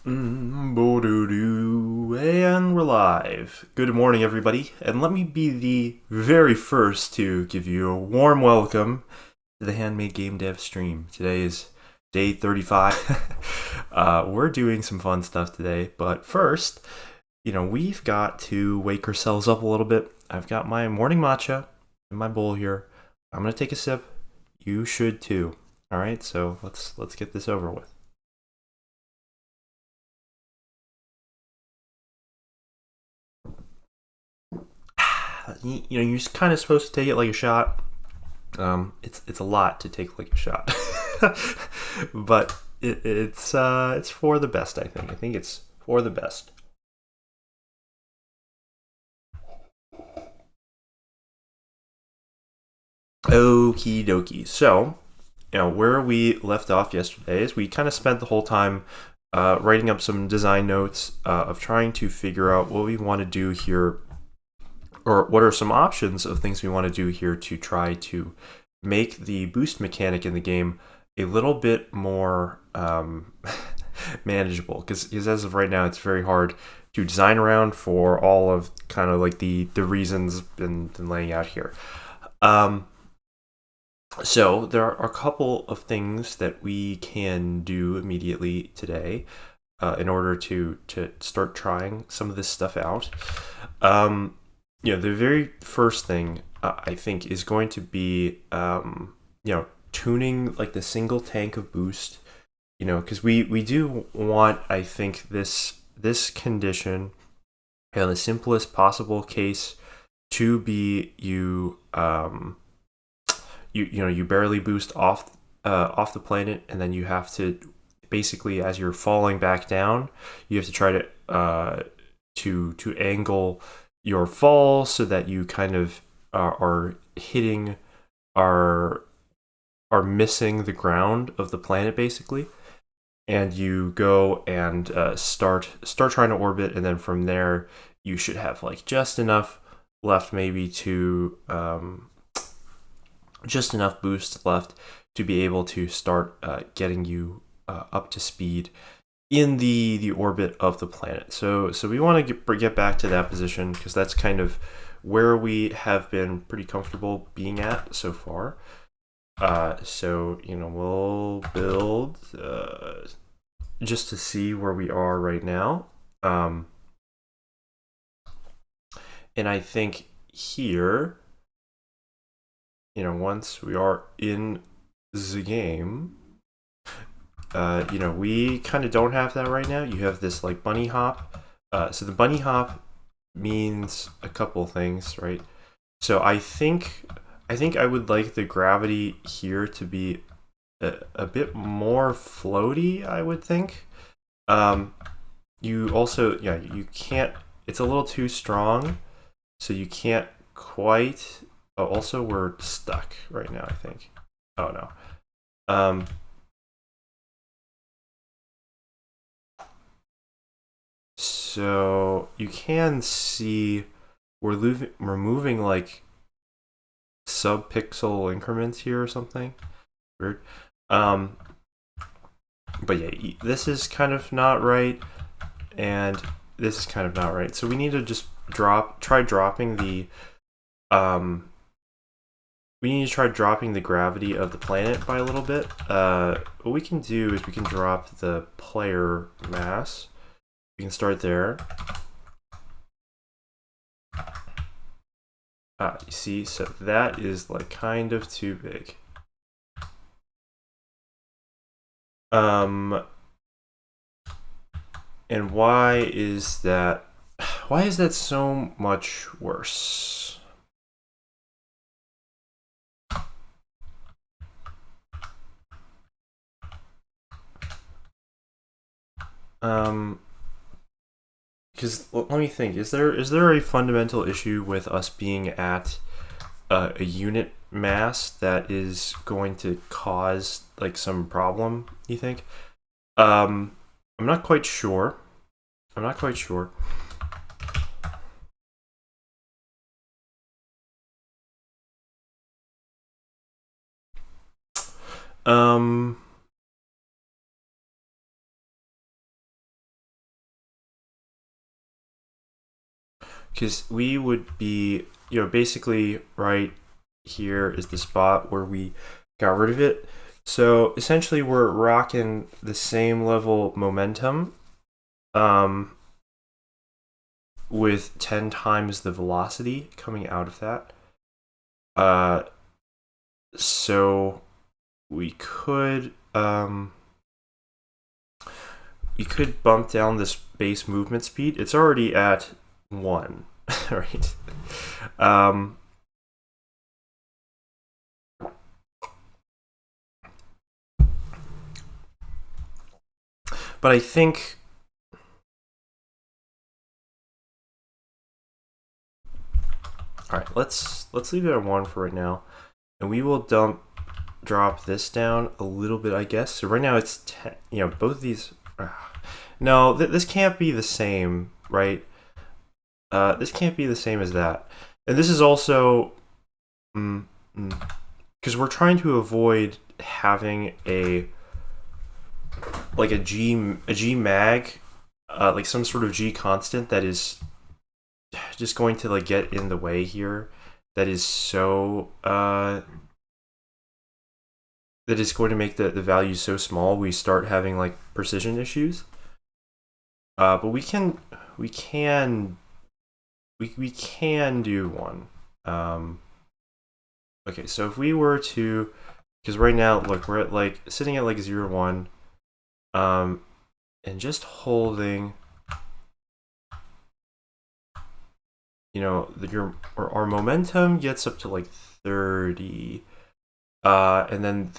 Boo-doo-doo. And we're live. Good morning, everybody. And let me be the very first to give you a warm welcome to the Handmade Game Dev stream. Today is day 35. We're doing some fun stuff today, but first, we've got to wake ourselves up a little bit. I've got my morning matcha in my bowl here. I'm gonna take a sip. You should too. All right, so let's get this over with. You're just kind of supposed to take it like a shot. It's a lot to take like a shot, but it's for the best. I think. I think it's for the best. Okie dokie. So, where we left off yesterday is we kind of spent the whole time writing up some design notes of trying to figure out what we want to do here, or what are some options of things we want to do here to try to make the boost mechanic in the game a little bit more manageable. Because as of right now, it's very hard to design around for all of kind of like the reasons been laying out here. So there are a couple of things that we can do immediately today in order to start trying some of this stuff out. The very first thing I think is going to be tuning like the single tank of boost. Because we do want, I think, this condition in the simplest possible case to be you barely boost off the planet, and then you have to basically, as you're falling back down, you have to try to angle your fall so that you kind of are hitting are missing the ground of the planet basically, and you go and start trying to orbit, and then from there you should have like just enough left, maybe to just enough boost left to be able to start getting you up to speed in the orbit of the planet. So we want to get back to that position because that's kind of where we have been pretty comfortable being at so far. So we'll build just to see where we are right now. And I think here, once we are in the game, we kind of don't have that right now. You have this like bunny hop. So the bunny hop means a couple things, right? So I think I would like the gravity here to be a bit more floaty, I would think. You also, you can't, it's a little too strong, so you can't quite. Oh, also we're stuck right now, I think. Oh no. So you can see we're moving like sub-pixel increments here or something. Weird. But yeah, this is kind of not right, and this is kind of not right. So we need to just try dropping the we need to try dropping the gravity of the planet by a little bit. What we can do is we can drop the player mass. We can start there. You see, so that is like kind of too big. And why is that? Why is that so much worse? Because let me think. Is there a fundamental issue with us being at a unit mass that is going to cause like some problem? You think? I'm not quite sure. I'm not quite sure. Um, because we would be, basically right here is the spot where we got rid of it. So essentially we're rocking the same level momentum with 10 times the velocity coming out of that. So we could bump down this base movement speed. It's already at 1, right? But I think all right, let's leave it at 1 for right now, and we will drop this down a little bit, I guess. So right now it's 10. Both of these. No, this can't be the same, right? This can't be the same as that, and this is also because we're trying to avoid having a G mag, like some sort of G constant that is just going to like get in the way here. That is so that is going to make the value so small we start having like precision issues. But we can do one. Okay, so if we were to, because right now, look, we're at like sitting at like 0, 1, and just holding, our momentum gets up to like 30, and then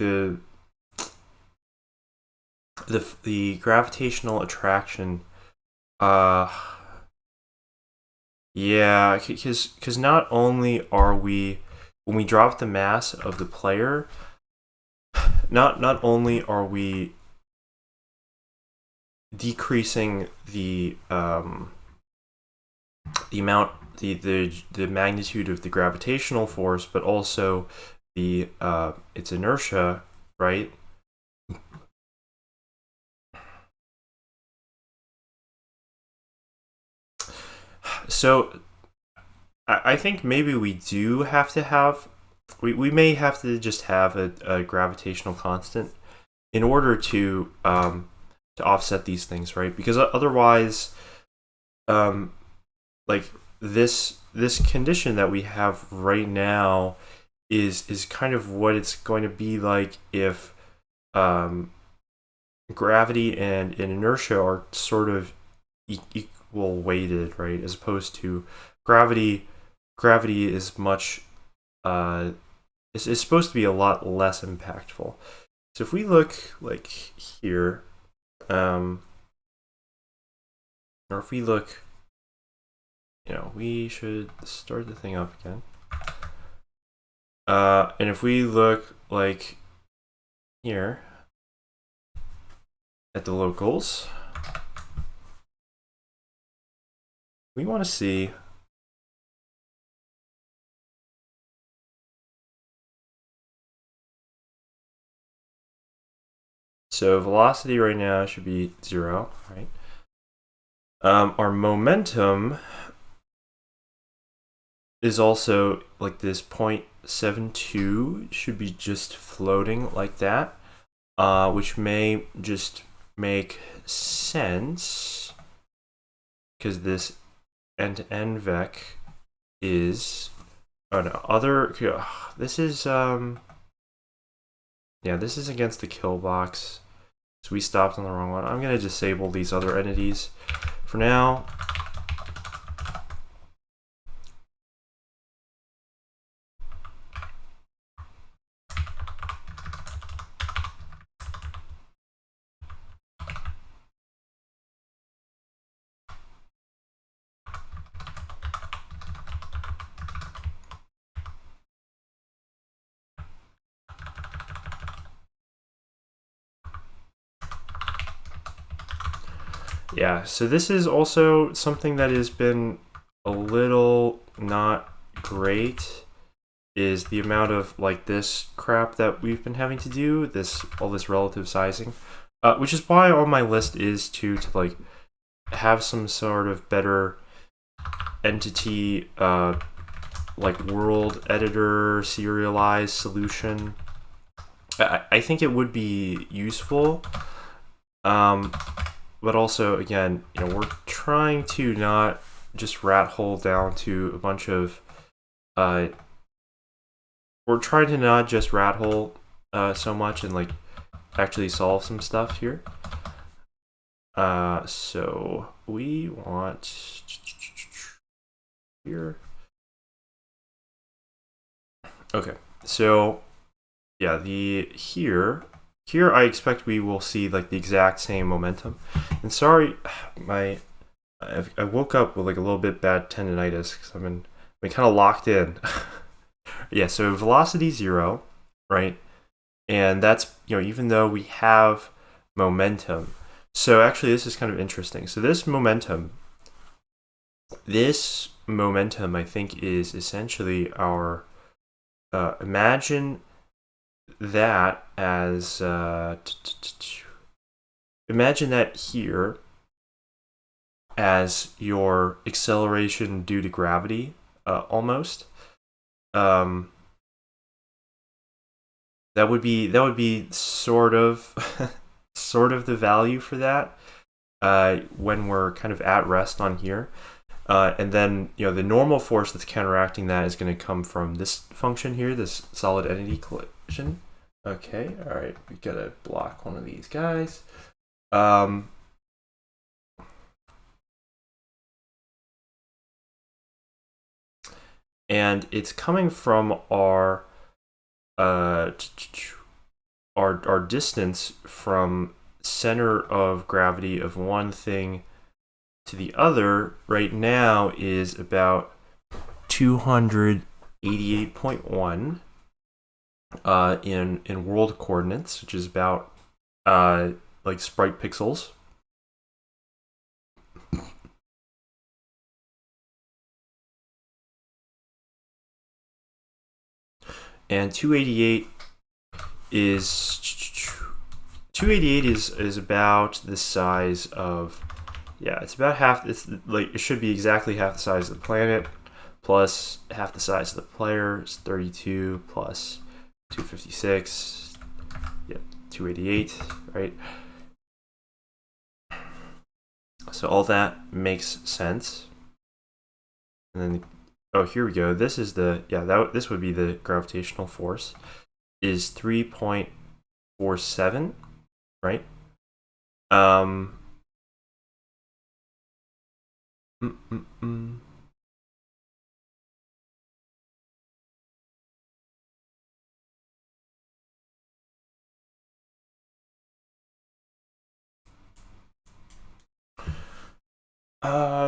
the gravitational attraction, yeah, because not only are we, when we drop the mass of the player, not only are we decreasing the amount, the magnitude of the gravitational force, but also the its inertia, right? So I think maybe we do have to have, we may have to just have a gravitational constant in order to offset these things, right? Because otherwise, like this condition that we have right now is kind of what it's going to be like if gravity and inertia are sort of equal weighted, right? As opposed to gravity is much is supposed to be a lot less impactful. So if we look like here, or if we look, we should start the thing up again. And if we look like here at the locals, we want to see so velocity right now should be 0, right? Our momentum is also like this 0.72 should be just floating like that, which may just make sense because this end-to-end vec is, oh no, this is yeah, this is against the kill box, so we stopped on the wrong one. I'm gonna disable these other entities for now. Yeah, so this is also something that has been a little not great, is the amount of like this crap that we've been having to do, all this relative sizing, which is why on my list is to like have some sort of better entity like world editor serialized solution. I think it would be useful, but also again, we're trying to not just rat hole down to a bunch of we're trying to not just rat hole so much and like actually solve some stuff here. So we want here. Okay, so yeah, here I expect we will see like the exact same momentum. And sorry, I woke up with like a little bit bad tendonitis because I've been kind of locked in. Yeah, so velocity 0, right? And that's, even though we have momentum. So actually this is kind of interesting. So this momentum I think is essentially our imagine that as imagine that here as your acceleration due to gravity, almost. That would be sort of sort of the value for that when we're kind of at rest on here. And then, the normal force that's counteracting that is going to come from this function here, this solid entity collision. Okay, all right, we gotta block one of these guys. And it's coming from our distance from center of gravity of one thing to the other right now is about 288.1 in world coordinates, which is about like sprite pixels. And 288 is about the size of, it's about half. It's like it should be exactly half the size of the planet plus half the size of the player. It's 32 plus 256. Yep, 288, right? So all that makes sense. And then, oh, here we go. This is the, this would be the gravitational force, is 3.47, right?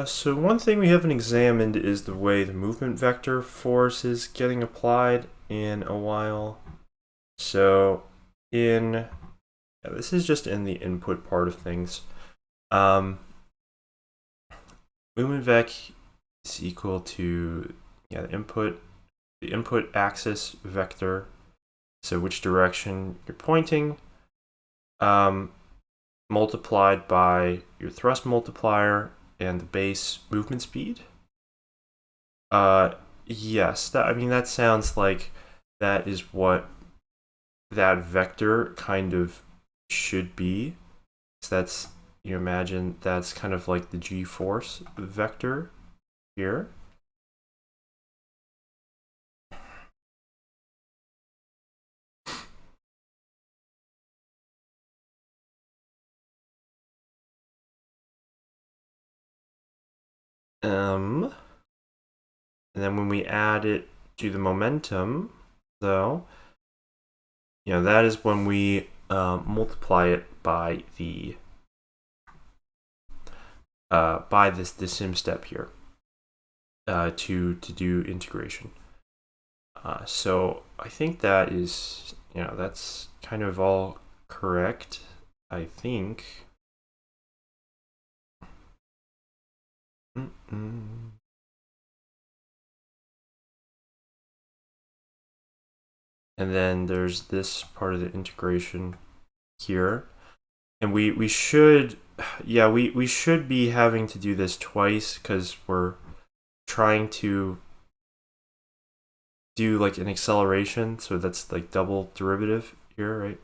So one thing we haven't examined is the way the movement vector force is getting applied in a while. So this is just in the input part of things. Movement vec is equal to the input axis vector. So which direction you're pointing, multiplied by your thrust multiplier and the base movement speed. Yes, that sounds like that is what that vector kind of should be. So that's, imagine that's kind of like the g-force vector here. And then when we add it to the momentum, though, that is when we multiply it by the by the sim step here to do integration. So I think that is, that's kind of all correct, I think. And then there's this part of the integration here. And we should, we should be having to do this twice because we're trying to do like an acceleration, so that's like double derivative here, right?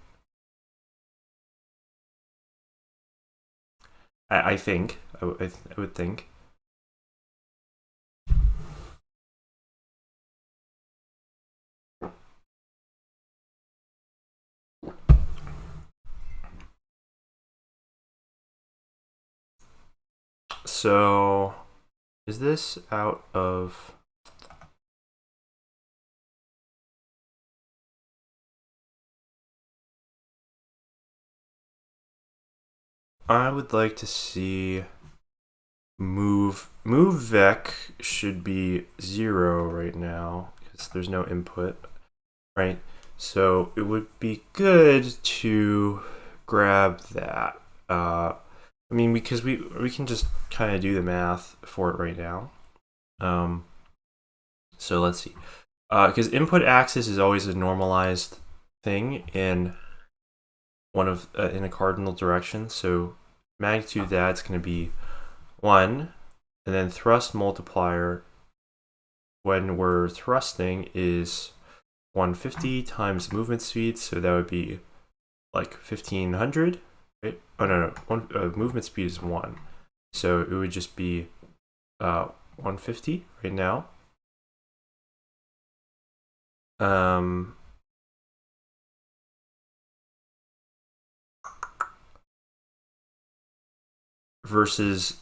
I think I would think. So is this out of? I would like to see move vec should be 0 right now because there's no input, right? So it would be good to grab that. I mean, because we can just kind of do the math for it right now. So let's see. Because input axis is always a normalized thing in one of in a cardinal direction. So magnitude of that's going to be 1, and then thrust multiplier when we're thrusting is 150 times movement speed. So that would be like 1500. Right? Oh no, movement speed is 1, so it would just be 150 right now. Versus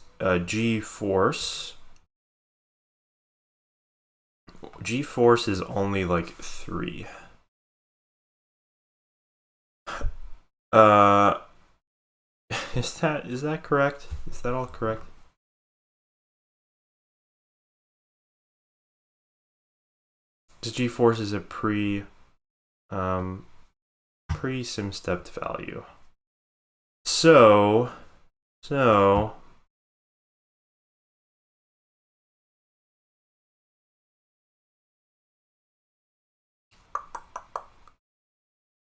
G force. G force is only like 3. Is that correct? Is that all correct? G force is a sim stepped value. So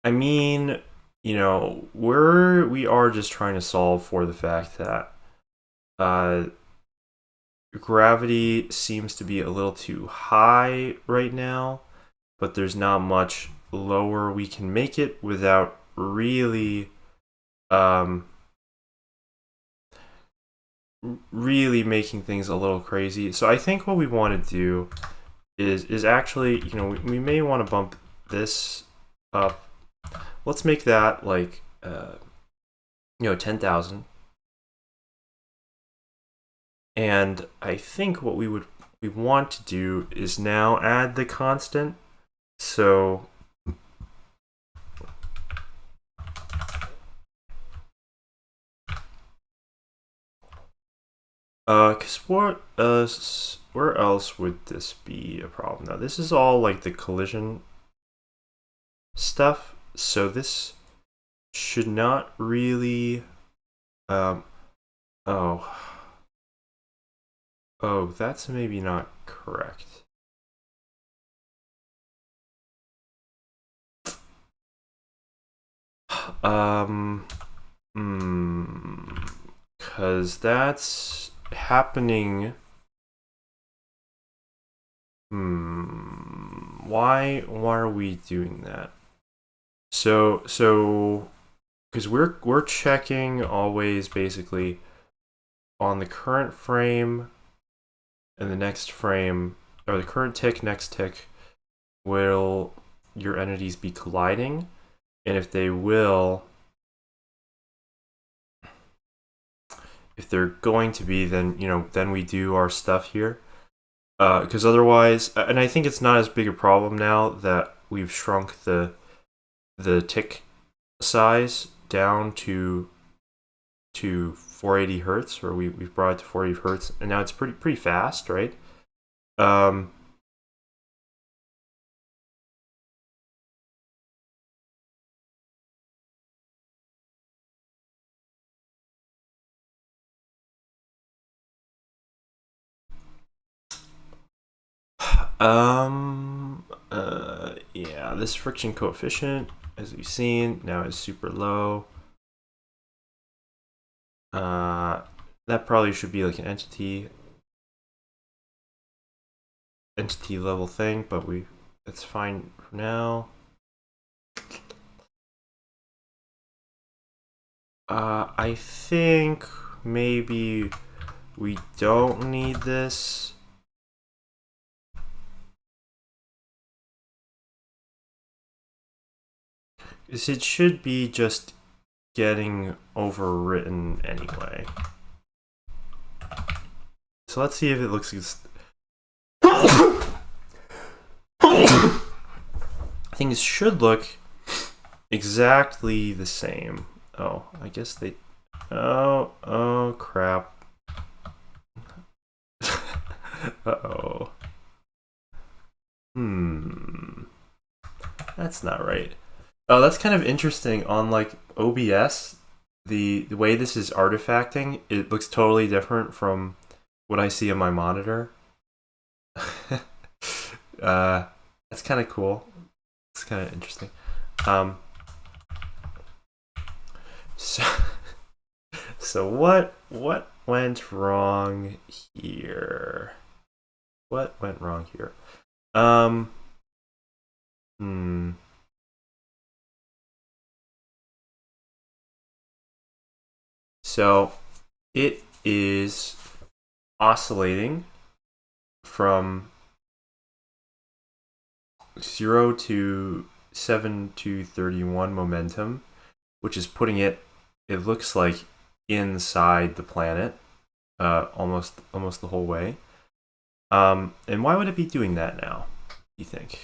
I mean, we are just trying to solve for the fact that gravity seems to be a little too high right now, but there's not much lower we can make it without really really making things a little crazy. So I think what we want to do is actually, we may want to bump this up. Let's make that like 10,000. And I think what we want to do is now add the constant. So because where else would this be a problem? Now this is all like the collision stuff, so this should not really oh, that's maybe not correct. Because that's happening. Why are we doing that? So because we're checking always basically on the current frame and the next frame, or the current tick, next tick, will your entities be colliding? And if they will, if they're going to be, then then we do our stuff here. Because otherwise, and I think it's not as big a problem now that we've shrunk the tick size down to 480 hertz, or we've brought it to 480 hertz, and now it's pretty fast, right? Yeah, this friction coefficient, as we've seen, now is super low. That probably should be like an entity. entity level thing, but it's fine for now. I think maybe we don't need this. Because it should be just getting overwritten anyway. So let's see if it looks things should look exactly the same. Oh, I guess they... Oh, crap. Uh-oh. That's not right. Oh, that's kind of interesting. On, like, OBS, the way this is artifacting, it looks totally different from what I see on my monitor. That's kind of cool. It's kind of interesting. So what went wrong here? What went wrong here? So it is oscillating from 0 to 7 to 31 momentum, which is putting it looks like inside the planet, almost the whole way. And why would it be doing that now, you think?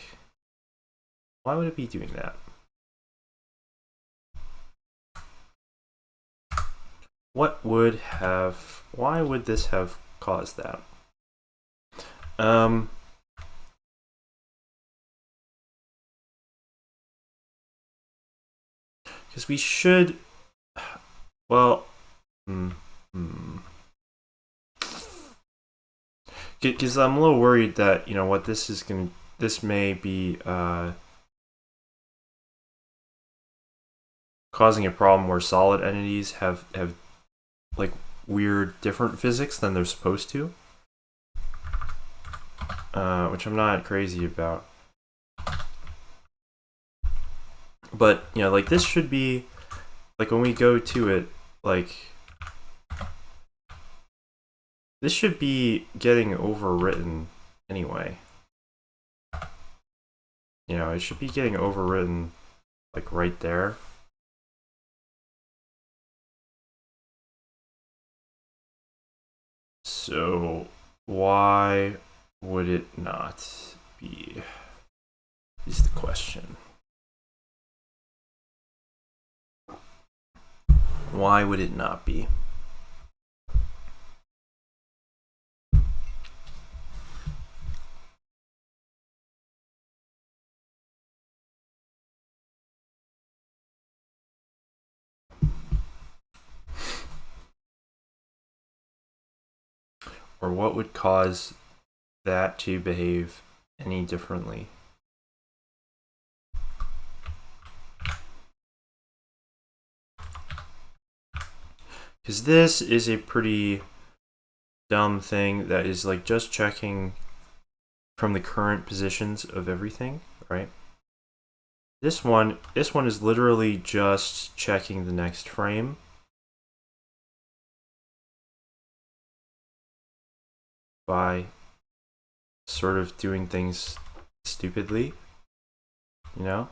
Why would it be doing that? Why would this have caused that? Because we should, well, because I'm a little worried that, you know, what this may be causing a problem where solid entities have like weird different physics than they're supposed to, which I'm not crazy about. But, you know, like this should be, like when we go to it, like this should be getting overwritten anyway. You know, it should be getting overwritten like right there. So why would it not be? Is the question. Why would it not be? Or what would cause that to behave any differently? Because this is a pretty dumb thing that is like just checking from the current positions of everything, right? This one is literally just checking the next frame. By sort of doing things stupidly, you know?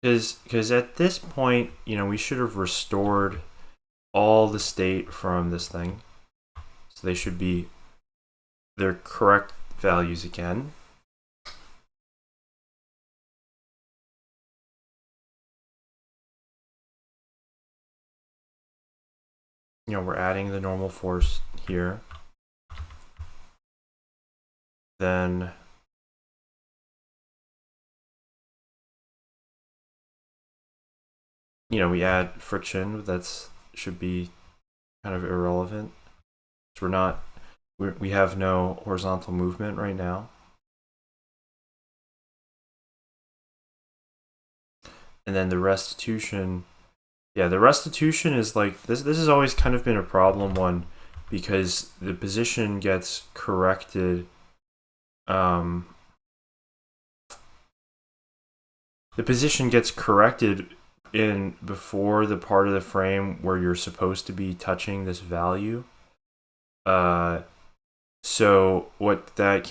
Because at this point, you know, we should have restored all the state from this thing. So they should be their correct values again. You know, we're adding the normal force here. Then you know, we add friction. Should be kind of irrelevant. So we have no horizontal movement right now. and then the restitution. Yeah, the restitution is like this. This has always kind of been a problem one, because the position gets corrected. The position gets corrected in before the part of the frame where you're supposed to be touching this value. So what that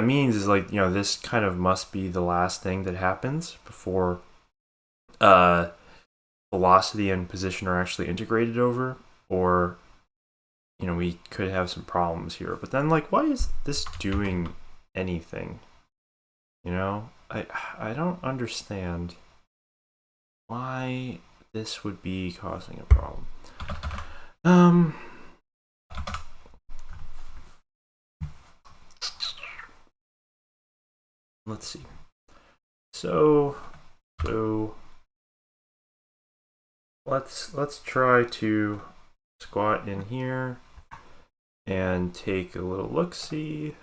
means is, like, this kind of must be the last thing that happens before velocity and position are actually integrated over, or we could have some problems here. But then, like, why is this doing anything? I don't understand why this would be causing a problem. Let's see. So let's try to squat in here and take a little look-see.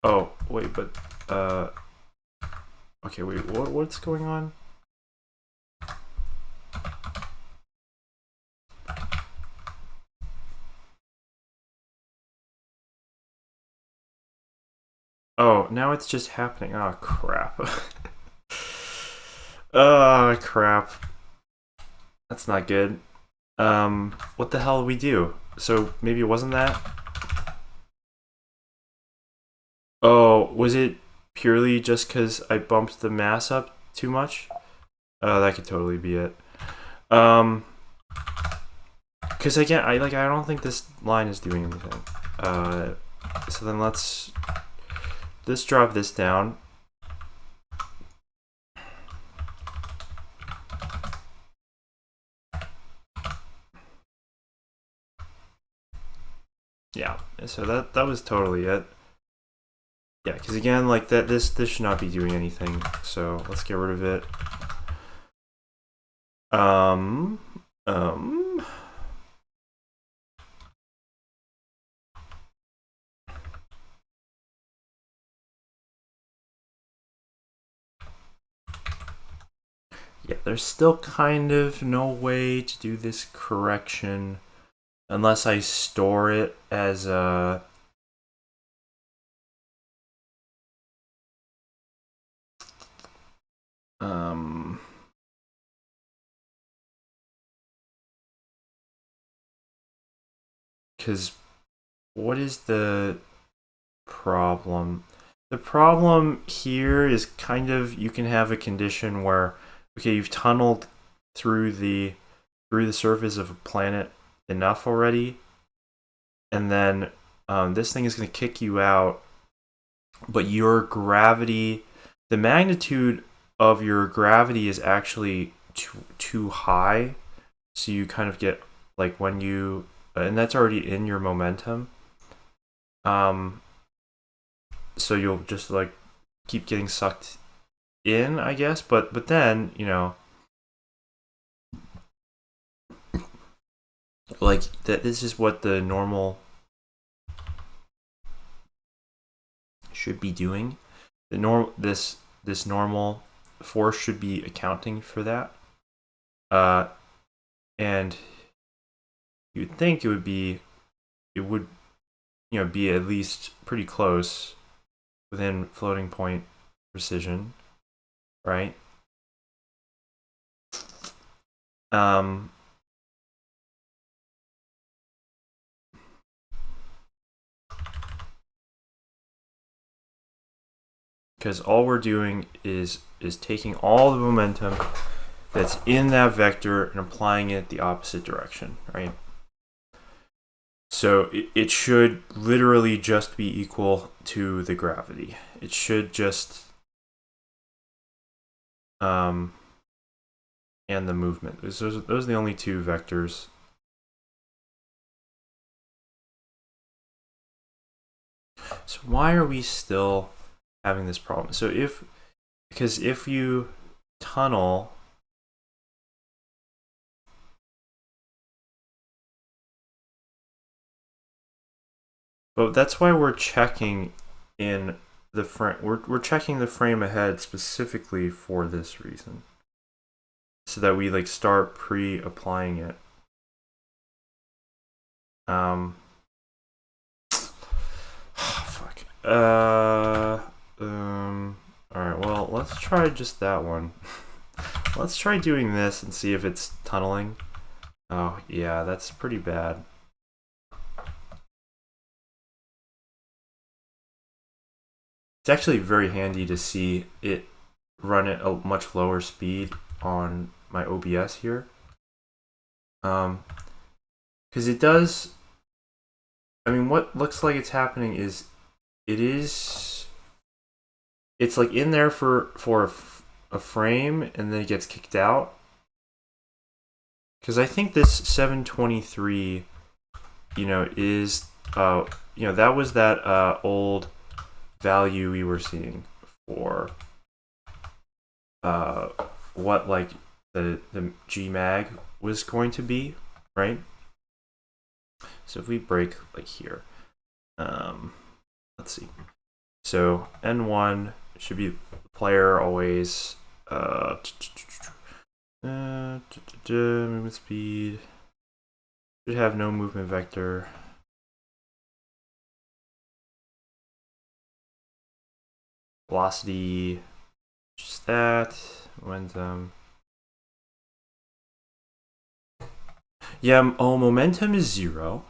Oh, wait, but okay, wait, what's going on? Oh, now it's just happening. Oh, crap. Oh, crap. That's not good. What the hell did we do? So maybe it wasn't that? Oh, was it purely just because I bumped the mass up too much? Oh, that could totally be it. Because again, I don't think this line is doing anything. So then let's drop this down. Yeah, so that was totally it. Yeah, because again, like this should not be doing anything. So let's get rid of it. Yeah, there's still kind of no way to do this correction unless I store it as a because what is the problem? The problem here is kind of, you can have a condition where, okay, you've tunneled through the surface of a planet enough already, and then this thing is going to kick you out, but your gravity, the magnitude of your gravity is actually too high, so you kind of get, like, when you, and that's already in your momentum, so you'll just, like, keep getting sucked in, I guess. But then, like, that this is what the normal should be doing. This normal force should be accounting for that. And you'd think it would be be at least pretty close within floating point precision, right? Because all we're doing is taking all the momentum that's in that vector and applying it the opposite direction, right? So it should literally just be equal to the gravity. It should just and the movement. Those are the only two vectors. So why are we still having this problem? So because if you tunnel, But that's why we're checking in the frame. We're checking the frame ahead specifically for this reason, so that we like start pre-applying it. Fuck. Alright, well, let's try just that one. Let's try doing this and see if it's tunneling. Oh, yeah, that's pretty bad. It's actually very handy to see it run at a much lower speed on my OBS here. Because it does, I mean, what looks like it's happening is it's like in there for a frame and then it gets kicked out. Because I think this 723, is, that was that old value we were seeing for what like the Gmag was going to be, right? So if we break like here, let's see. So N1 should be player always. Movement speed should have no movement vector. Velocity, just that. Momentum. Yeah. Oh, momentum is 0.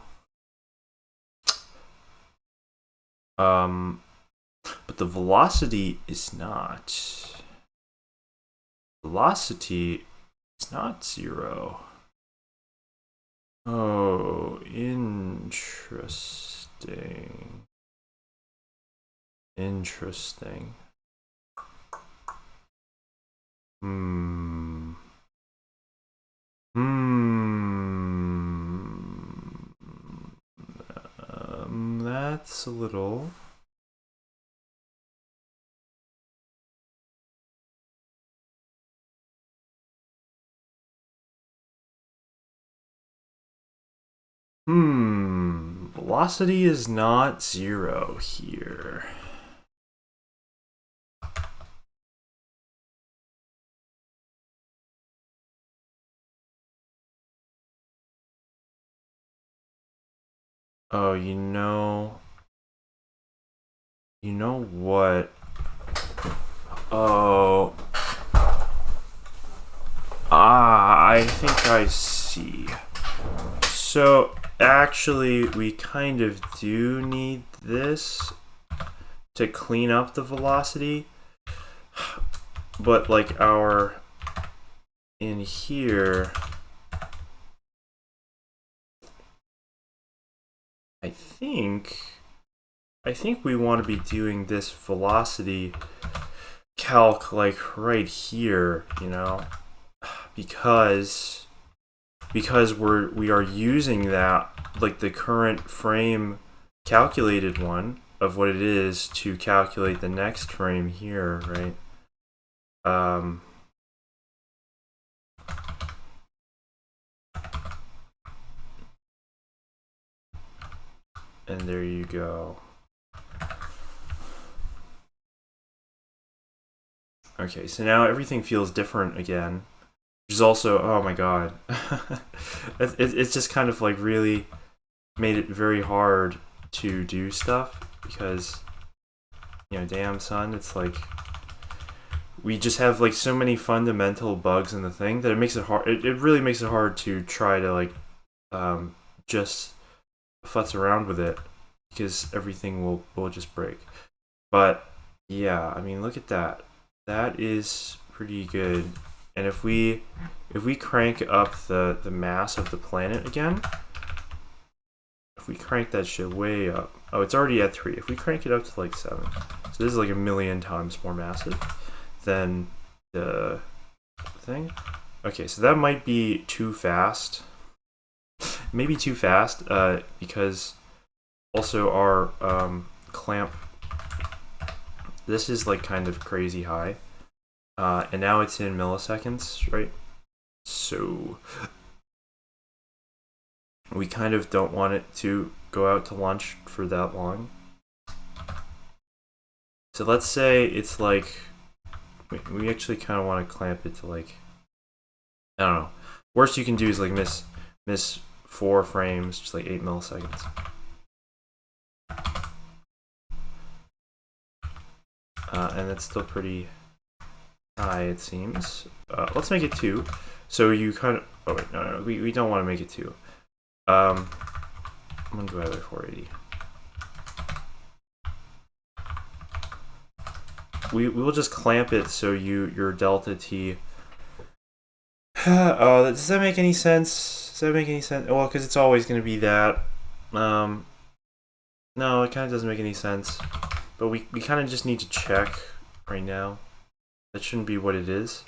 But the velocity is not. Velocity is not 0. Oh, interesting. Interesting. That's a little. Velocity is not 0 here. Oh, you know what? Oh. I think I see. So, actually, we kind of do need this to clean up the velocity. But, like, in here, I think we want to be doing this velocity calc like right here, because we are using that, like the current frame calculated one of what it is to calculate the next frame here, right? And there you go. Okay, so now everything feels different again, which is also, oh my god. It's just kind of like really made it very hard to do stuff because, damn son, it's like we just have like so many fundamental bugs in the thing that it makes it hard. It really makes it hard to try to like just futz around with it because everything will just break. But yeah, I mean, look at that. That is pretty good. And if we crank up the mass of the planet again, if we crank that shit way up, oh, it's already at 3. If we crank it up to like 7, so this is like 1,000,000 times more massive than the thing. Okay, so that might be too fast. Maybe too fast, because also our clamp, this is like kind of crazy high. And now it's in milliseconds, right? So we kind of don't want it to go out to lunch for that long. So let's say it's like, we actually kind of want to clamp it to like, I don't know. Worst you can do is like miss 4 frames, just like 8 milliseconds. And it's still pretty high, it seems. Let's make it 2. So you kind of, oh wait, no, we don't want to make it 2. I'm gonna go by 480. We will just clamp it so your delta t. Oh, does that make any sense? Does that make any sense? Well, because it's always going to be that. No, it kind of doesn't make any sense. But we kind of just need to check right now. That shouldn't be what it is.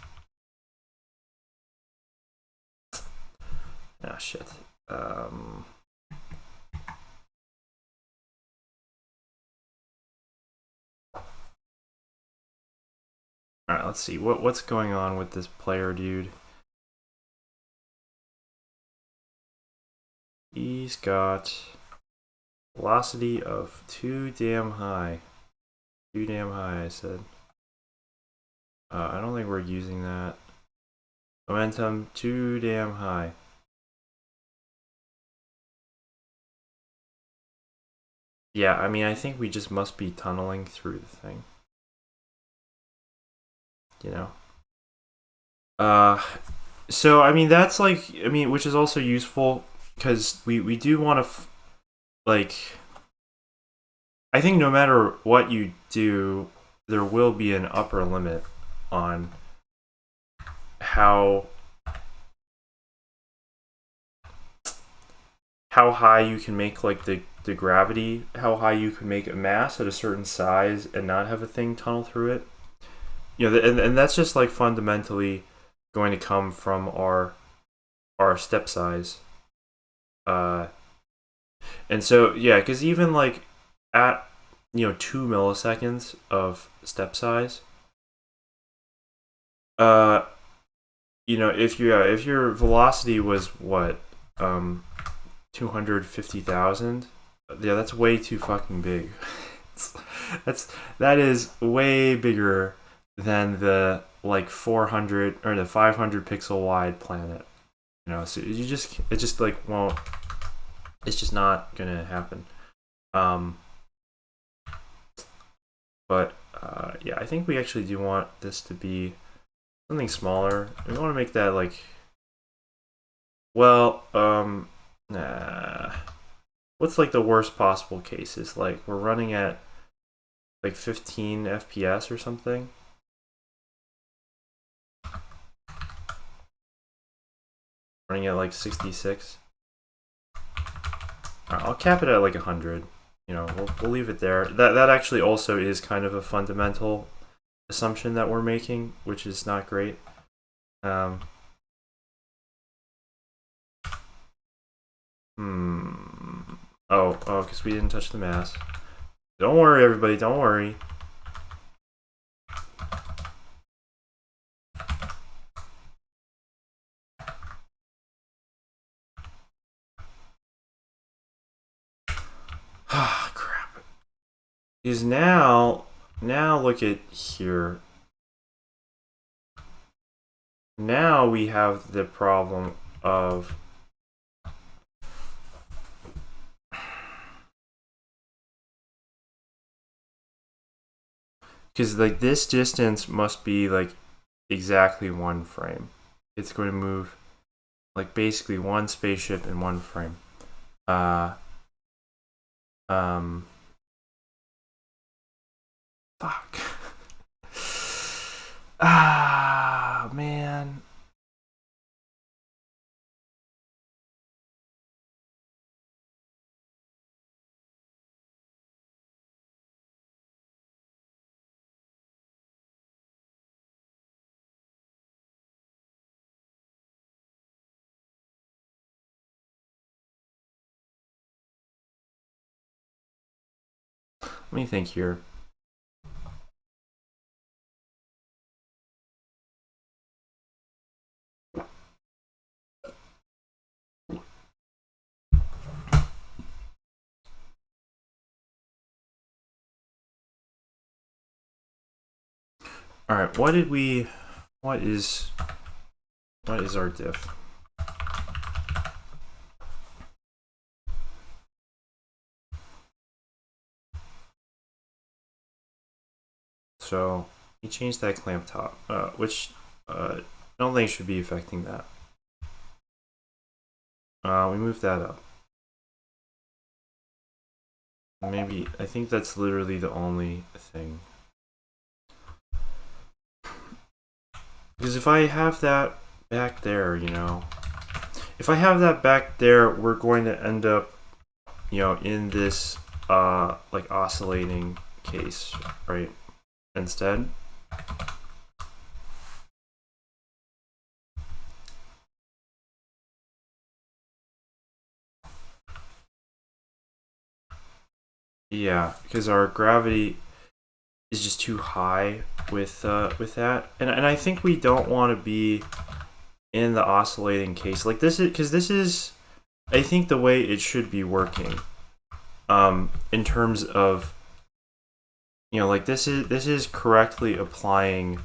Ah, shit. Alright, let's see. What's going on with this player dude? He's got velocity of too damn high. Too damn high, I said. I don't think we're using that. Momentum too damn high. Yeah, I mean, I think we just must be tunneling through the thing. You know? So, I mean, that's like, I mean, which is also useful because we do want to, like, I think no matter what you do, there will be an upper limit on how high you can make like the gravity, how high you can make a mass at a certain size and not have a thing tunnel through it. You know, and that's just like fundamentally going to come from our step size. And so yeah, because even like at 2 milliseconds of step size, if your velocity was what 250,000, yeah, that's way too fucking big. that is way bigger than the like 400 or the 500 pixel wide planet. So it just like won't. It's just not gonna happen. But yeah, I think we actually do want this to be something smaller. We want to make that like, well, nah. What's like the worst possible cases? Like we're running at like 15 FPS or something. Running at like 66. I'll cap it at like 100. We'll leave it there. That actually also is kind of a fundamental assumption that we're making, which is not great. Oh, because we didn't touch the mass. Don't worry, everybody. Don't worry. Ah, crap. Because now look at here. Now we have the problem of because like this distance must be like exactly 1 frame. It's going to move like basically 1 spaceship in 1 frame. Fuck. Ah, man. Let me think here. All right, what is our diff? So you changed that clamp top, which I don't think should be affecting that. We moved that up. Maybe, I think that's literally the only thing. Because if I have that back there, you know, if I have that back there, we're going to end up, you know, in this like oscillating case, right? Instead. Yeah, because our gravity is just too high with that, and I think we don't want to be in the oscillating case like this is because this is, I think, the way it should be working. In terms of, you know, like this is correctly applying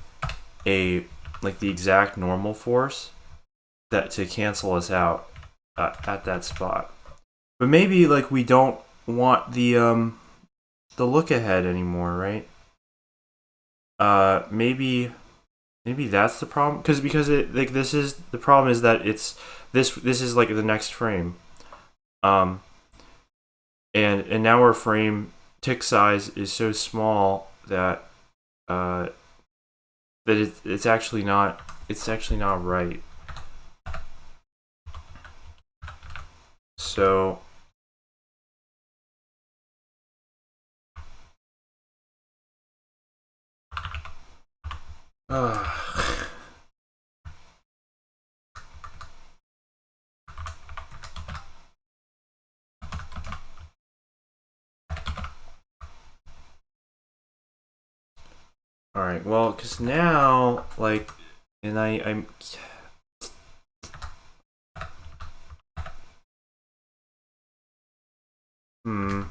a like the exact normal force that to cancel us out at that spot. But maybe like we don't want the look ahead anymore, right? Maybe that's the problem because it like this is the problem is that it's this is like the next frame. Um and now our frame tick size is so small that it's actually not right. So all right, well, because now like, and I'm hmm.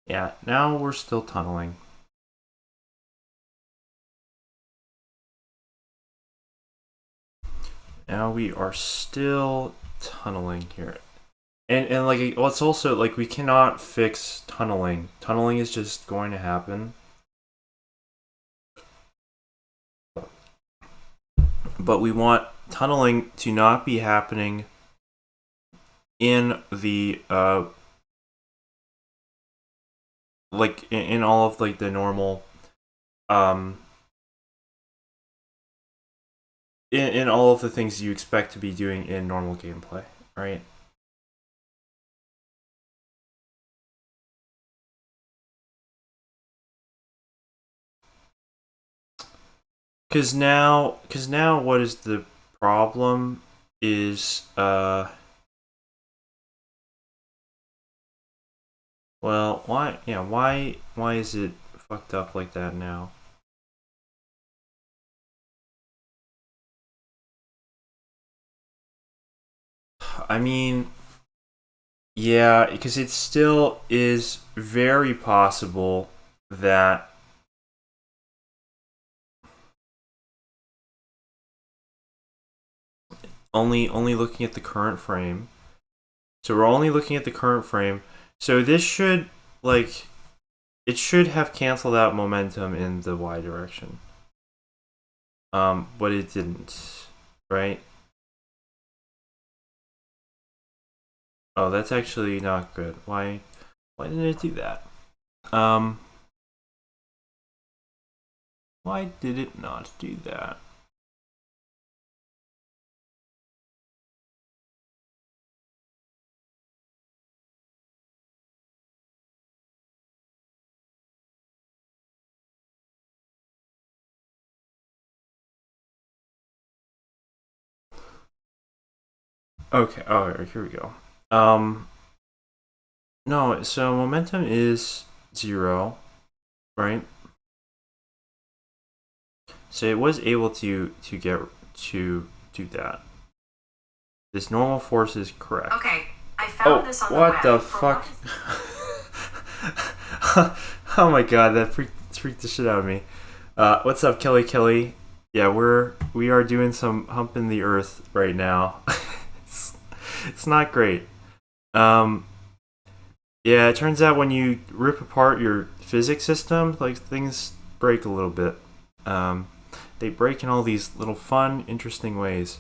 Yeah, now we're still tunneling. Now we are still tunneling here. And like, well, it's also like we cannot fix tunneling. Tunneling is just going to happen. But we want tunneling to not be happening in the like in all of like the normal in all of the things you expect to be doing in normal gameplay, right? Because now what is the problem is well, why is it fucked up like that now? I mean, yeah, because it still is very possible that only looking at the current frame. So we're only looking at the current frame. So this should like it should have canceled out momentum in the y direction. But it didn't, right? Oh, that's actually not good. Why didn't it do that? Um why did it not do that? Okay, alright, here we go. No, so momentum is 0, right? So it was able to get to do that. This normal force is correct. Okay, I found this on the web. What the fuck? Oh my god, that freaked the shit out of me. What's up, Kelly? Yeah, we are doing some humping the earth right now. it's not great. Yeah, it turns out when you rip apart your physics system, like things break a little bit. They break in all these little fun, interesting ways.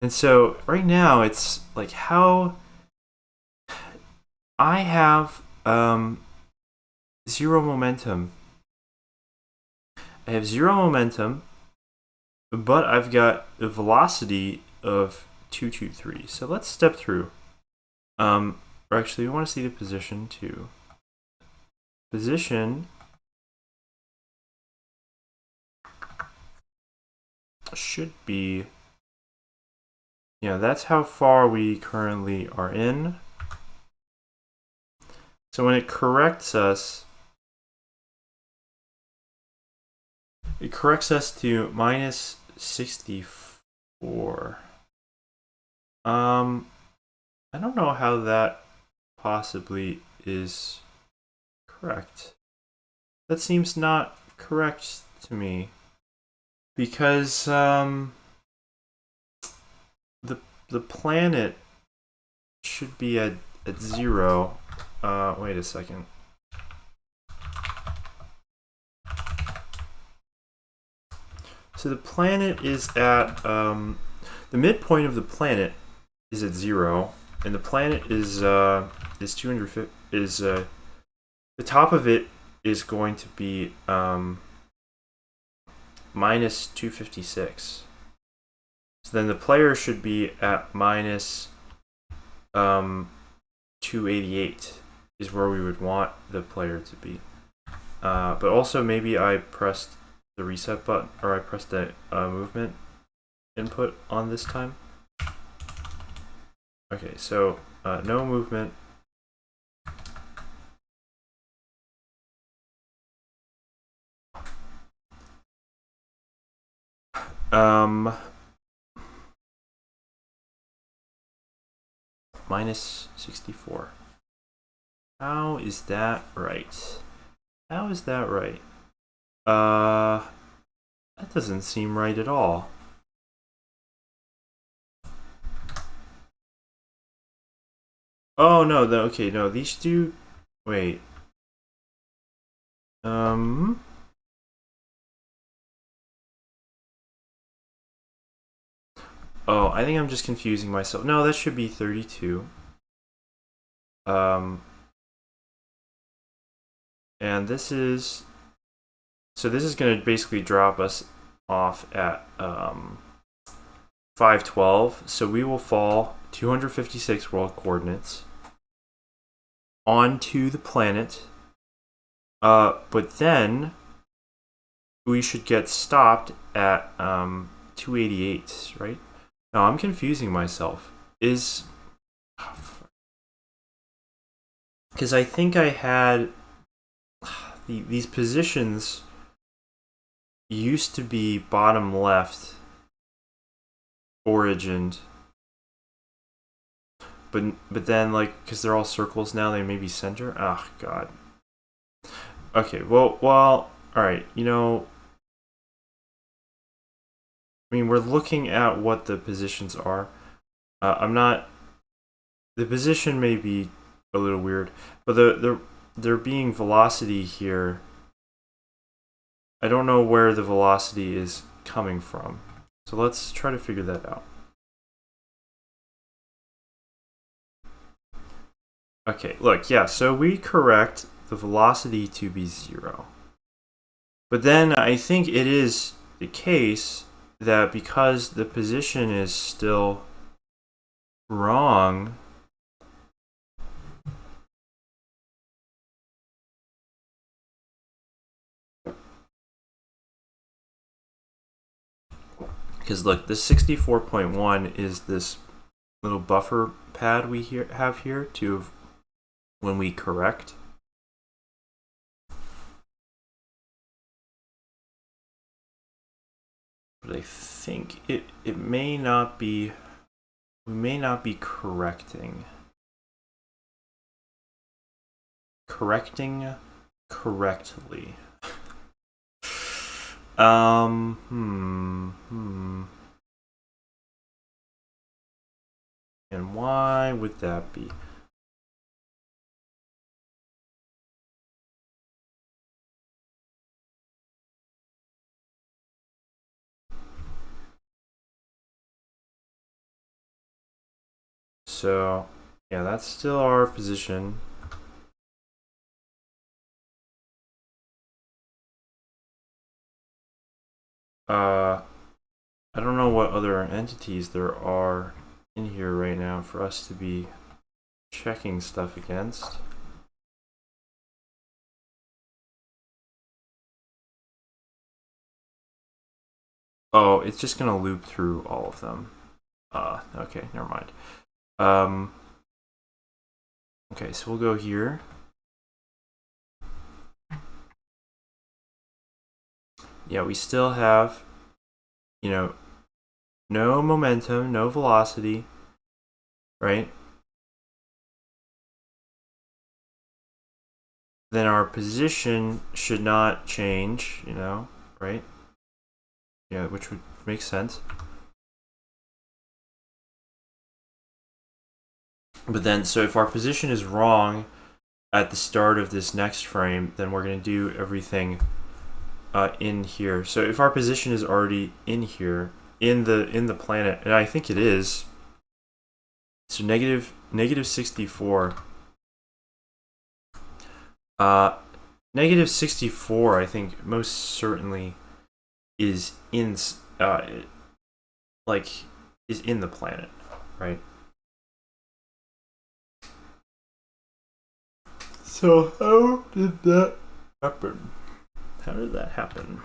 And so right now it's like how I have 0 momentum. I have 0 momentum, but I've got a velocity of 223. So let's step through. Or actually, we want to see the position too. Position should be, that's how far we currently are in. So when it corrects us to minus 64. I don't know how that possibly is correct. That seems not correct to me. Because the planet should be at 0. Wait a second. So the planet is at the midpoint of the planet is at 0, and the planet is 250. The top of it is going to be minus 256. So then the player should be at minus 288 is where we would want the player to be. But also maybe I pressed the reset button, or I pressed the movement input on this time. Okay, so no movement. Minus 64. How is that right? How is that right? That doesn't seem right at all. Oh no, okay, no, these two. Wait. Oh, I think I'm just confusing myself. No, that should be 32. And this is. So this is going to basically drop us off at 512. So we will fall 256 world coordinates onto the planet. But then we should get stopped at 288, right? No, I'm confusing myself. Because I think I had these positions used to be bottom left origined, but then because they're all circles now, they may be center. Oh god. Okay, well, all right. I mean, we're looking at what the positions are. The position may be a little weird, but there being velocity here. I don't know where the velocity is coming from. So let's try to figure that out. Okay, look, yeah, so we correct the velocity to be 0. But then I think it is the case that because the position is still wrong, because look, this 64.1 is this little buffer pad we have here to when we correct. But I think it may not be we may not be correcting correctly. And why would that be? So, yeah, that's still our position. I don't know what other entities there are in here right now for us to be checking stuff against. Oh, it's just gonna loop through all of them. Okay, never mind. Okay, so we'll go here. Yeah, we still have, no momentum, no velocity, right? Then our position should not change, right? Yeah, which would make sense. But then, so if our position is wrong at the start of this next frame, then we're going to do everything in here. So if our position is already in here, in the planet, and I think it is, so negative 64. Negative 64, I think, most certainly is in is in the planet, right? So how did that happen? How did that happen?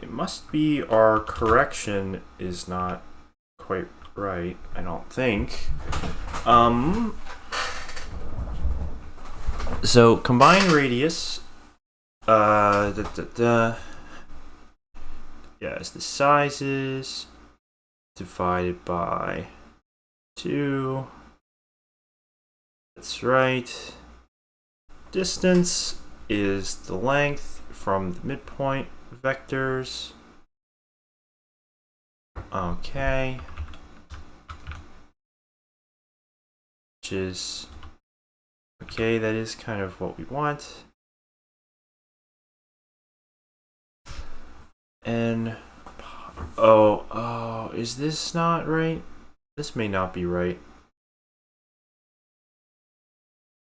It must be our correction is not quite right, I don't think. So combine radius, yeah, is the sizes divided by 2. That's right. Distance is the length from the midpoint vectors. Okay. Which is, okay, that is kind of what we want. And, oh, is this not right? This may not be right.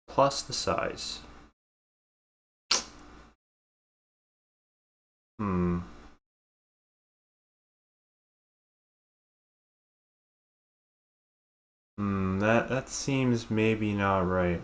Plus the size. That seems maybe not right.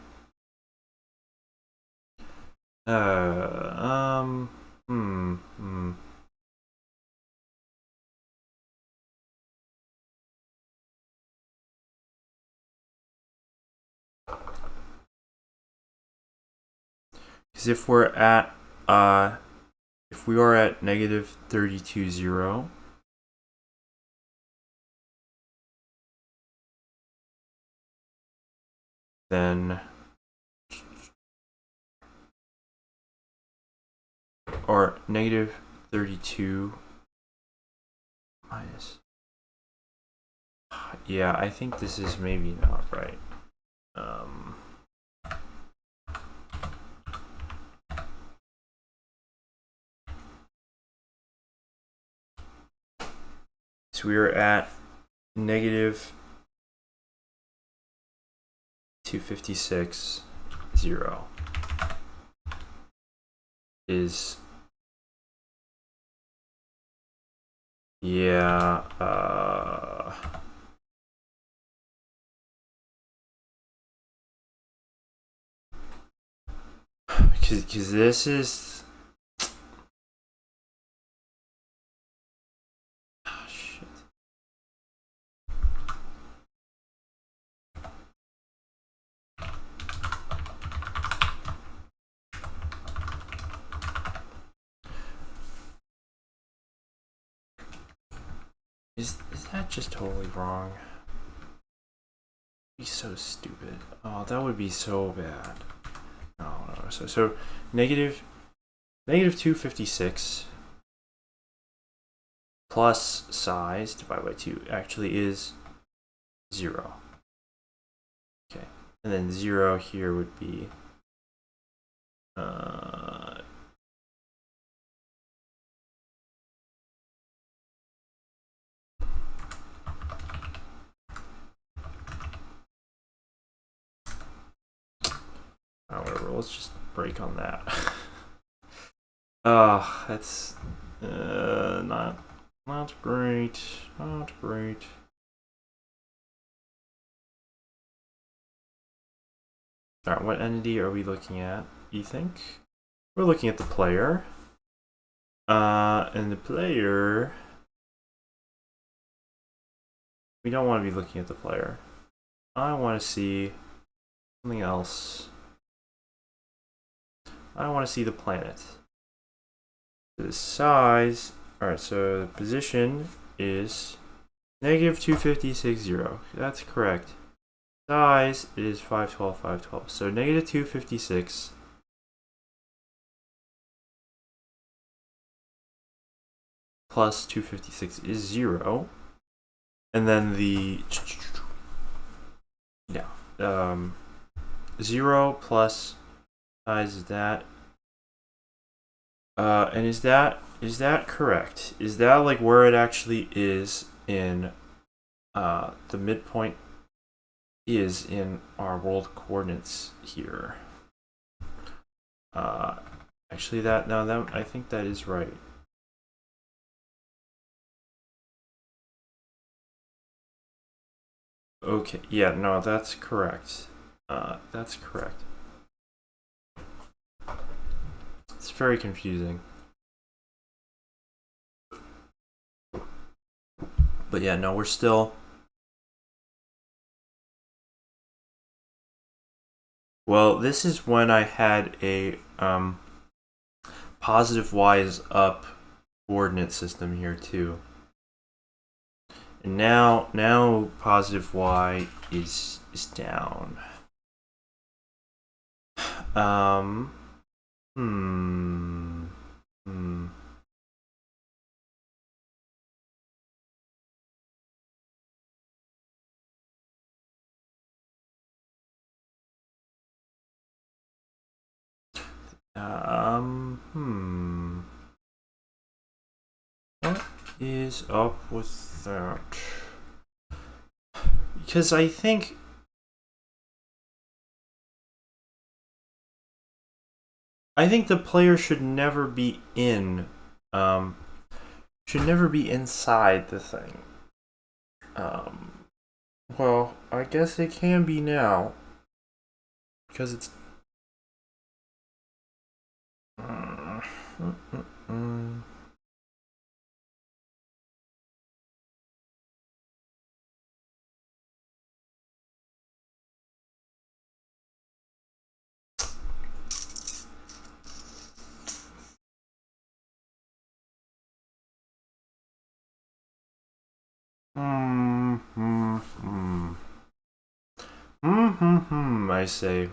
Because if we are at negative 32, 0, then, or negative 32 minus, yeah, I think this is maybe not right. So we are at negative 256, 0 is, yeah, because this is, Is that just totally wrong? Be so stupid. Oh, that would be so bad. No. So negative 256 plus size divided by 2 actually is 0. Okay, and then 0 here would be whatever. Let's just break on that. That's not great. Not great. All right, what entity are we looking at? You think we're looking at the player? And the player, we don't want to be looking at the player. I want to see something else. I want to see the planet. The size. All right, so the position is negative 256.0. That's correct. Size is 512, 512. So negative 256 plus 256 is 0. And then the 0 plus size is that. And is that correct? Is that like where it actually is in the midpoint is in our world coordinates here? Actually I think that is right. Okay, yeah, no, that's correct. That's correct. It's very confusing. But yeah, no, we're still... Well, this is when I had a positive y is up coordinate system here too. And now positive y is down. What is up with that? Because I think the player should never be in, should never be inside the thing. Well, I guess it can be now, because it's... I say,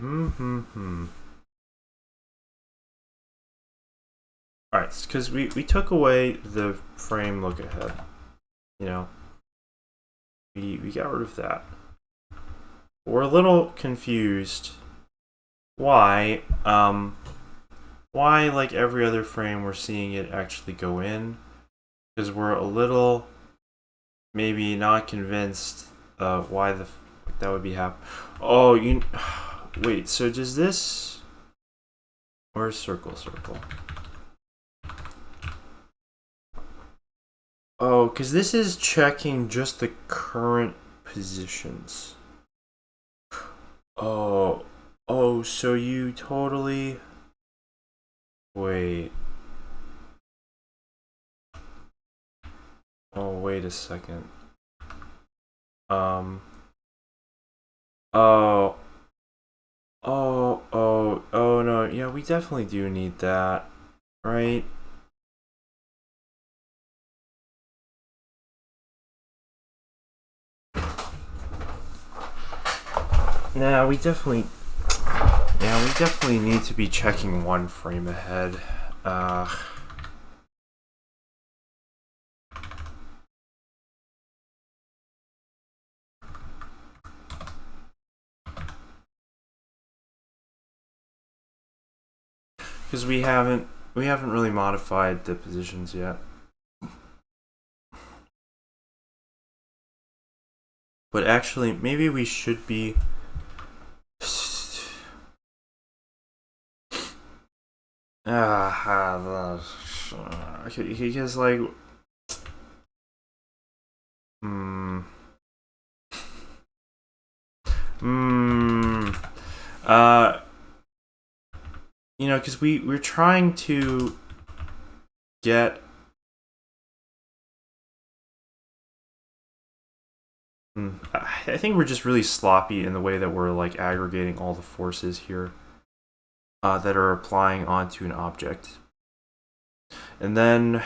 Alright, because we took away the frame look ahead. You know, we got rid of that. We're a little confused why like every other frame we're seeing it actually go in, because we're a little maybe not convinced why that would be happening. Oh, wait, so does this... Where's circle? Oh, because this is checking just the current positions. Oh, so you totally... Wait. Oh, wait a second. Oh no, yeah, we definitely do need that, right? Yeah, we definitely need to be checking one frame ahead. Because we haven't really modified the positions yet. But actually, maybe we should be. Because like, you know, because we're trying to get. I think we're just really sloppy in the way that we're like aggregating all the forces here that are applying onto an object. And then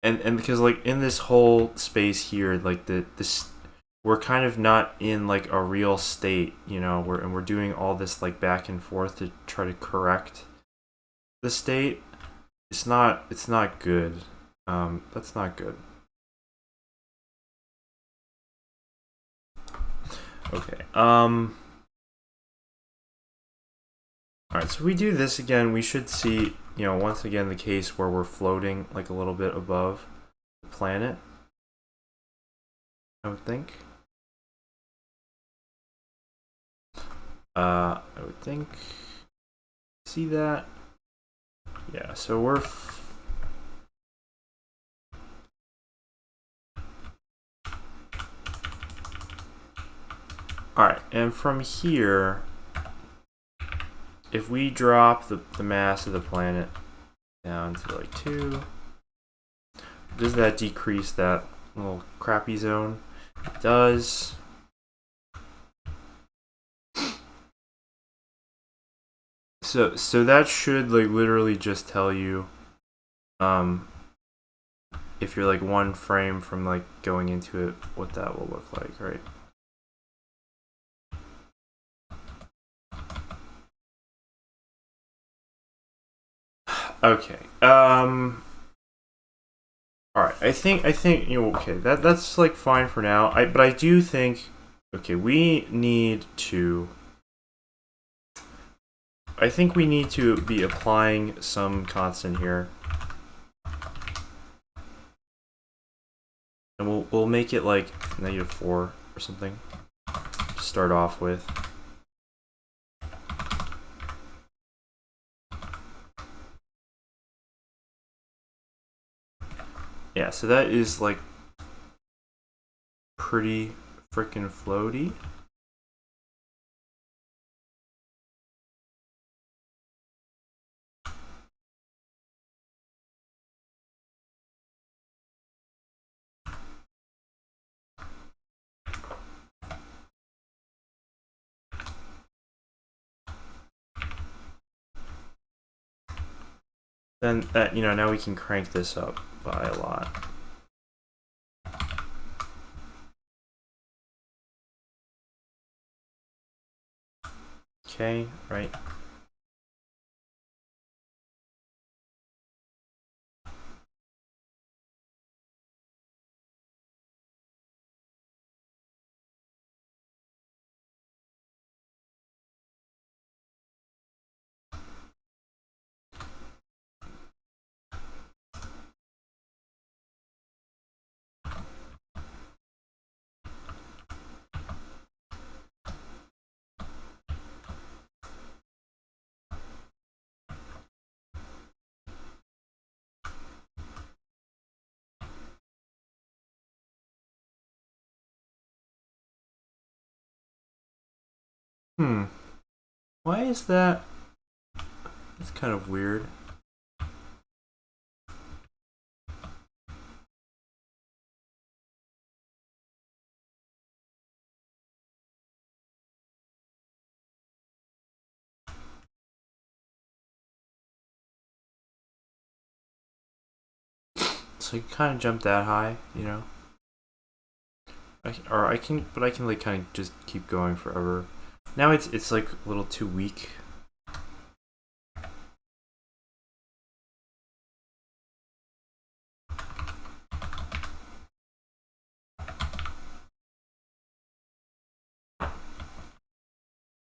and because like in this whole space here, like this we're kind of not in like a real state, you know, we're doing all this like back and forth to try to correct the state. It's not good. That's not good. Okay. Alright, so we do this again, we should see, you know, once again the case where we're floating like a little bit above the planet. I would think. I would think. See that? Yeah, so we're alright, and from here, if we drop the mass of the planet down to like 2, does that decrease that little crappy zone? It does. So that should like literally just tell you if you're like one frame from like going into it, what that will look like, right? Okay. All right. I think you know. Okay. That's like fine for now. But I do think. Okay. We need to. I think we need to be applying some constant here, and we'll make it like -4 or something to start off with. Yeah, so that is like pretty freaking floaty. Then that, you know, now we can crank this up by a lot. Okay, right. Why is that? That's kind of weird. So you kind of jump that high, you know? But I can like kind of just keep going forever. Now it's like a little too weak.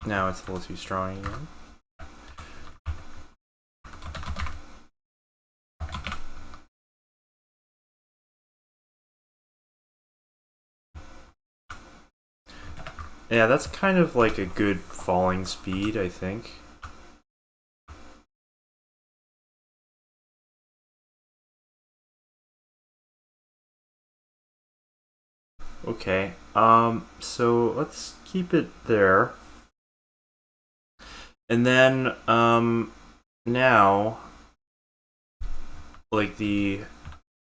Now it's a little too strong again. Yeah, that's kind of like a good falling speed, I think. Okay, so let's keep it there. And then, now, like the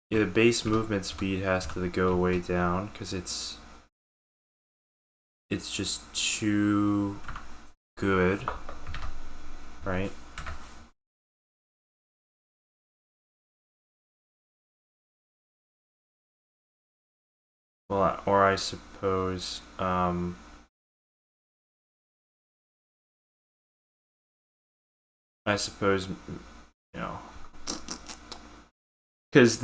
base movement speed has to go way down because it's just too good, right? Well, or I suppose, you know, because